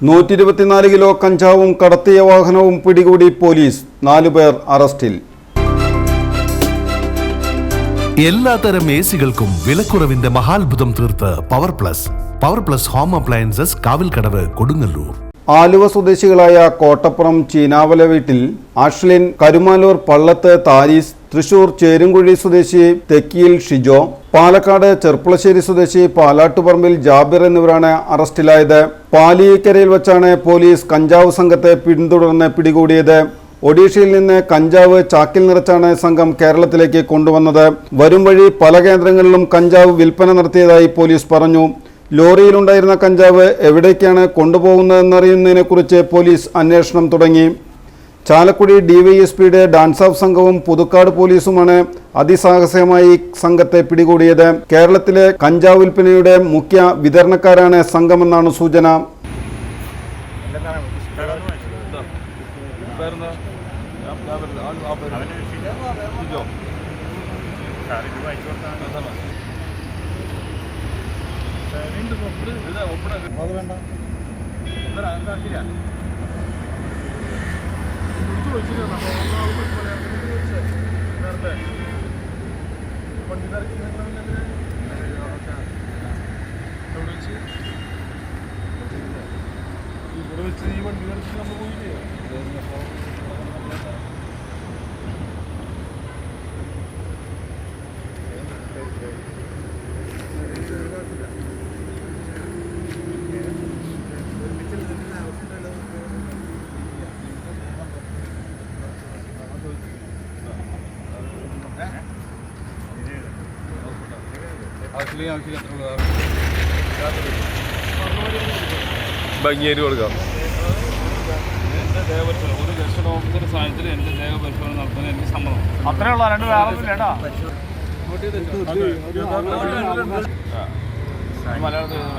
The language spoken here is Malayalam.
124 കിലോ കഞ്ചാവും കടത്തിയ വാഹനവും പിടികൂടി പോലീസ്. 4 പേർ അറസ്റ്റിൽ. എല്ലാത്തരം എസികൾക്കും വിലക്കുറവിന്റെ മഹാത്ഭുതം തീർത്ത് power plus home appliances Kavilkadavu Kodungallur. Aluva സ്വദേശികളായ കോട്ടപ്പുറം ചീനാവല വീട്ടിൽ ആഷ്ലിൻ, കരുമാലൂർ പള്ളത്ത് താരീസ്, തൃശൂർ ചേരുംകുഴി സ്വദേശി തെക്കിയിൽ ഷിജോ, പാലക്കാട് ചെർപ്പുളശ്ശേരി സ്വദേശി പാലാട്ടുപറമ്പിൽ ജാബിർ എന്നിവരാണ് അറസ്റ്റിലായത്. പാലിയേക്കരയിൽ വച്ചാണ് പോലീസ് കഞ്ചാവ് സംഘത്തെ പിന്തുടർന്ന് പിടികൂടിയത്. ഒഡീഷയിൽ നിന്ന് കഞ്ചാവ് ചാക്കിൽ നിറച്ചാണ് സംഘം കേരളത്തിലേക്ക് കൊണ്ടുവന്നത്. വരും വഴി പല കേന്ദ്രങ്ങളിലും കഞ്ചാവ് വിൽപ്പന നടത്തിയതായി പോലീസ് പറഞ്ഞു. ലോറിയിലുണ്ടായിരുന്ന കഞ്ചാവ് എവിടേക്കാണ് കൊണ്ടുപോകുന്നതെന്നറിയുന്നതിനെക്കുറിച്ച് പോലീസ് അന്വേഷണം തുടങ്ങി. ചാലക്കുടി ഡിവൈഎസ്പിയുടെ ഡാൻസ് ഓഫ് സംഘവും പുതുക്കാട് പോലീസുമാണ് അതിസാഹസികമായി സംഘത്തെ പിടികൂടിയത്. കേരളത്തിലെ കഞ്ചാവ് വിൽപ്പനയുടെ മുഖ്യ വിതരണക്കാരാണ് സംഘമെന്നാണ് സൂചന. ഭംഗിയായിട്ട് കൊടുക്കാം. ഒരു ഗസ്റ്റ് ഓഫീസർ സാഹചര്യത്തിൽ എൻ്റെ ദേഹപരിശോധന നടത്തുന്ന എനിക്ക് സമ്മതം. അത്രേ ഉള്ള രണ്ട് വേറെ ഒന്നും മലയാളത്തിൽ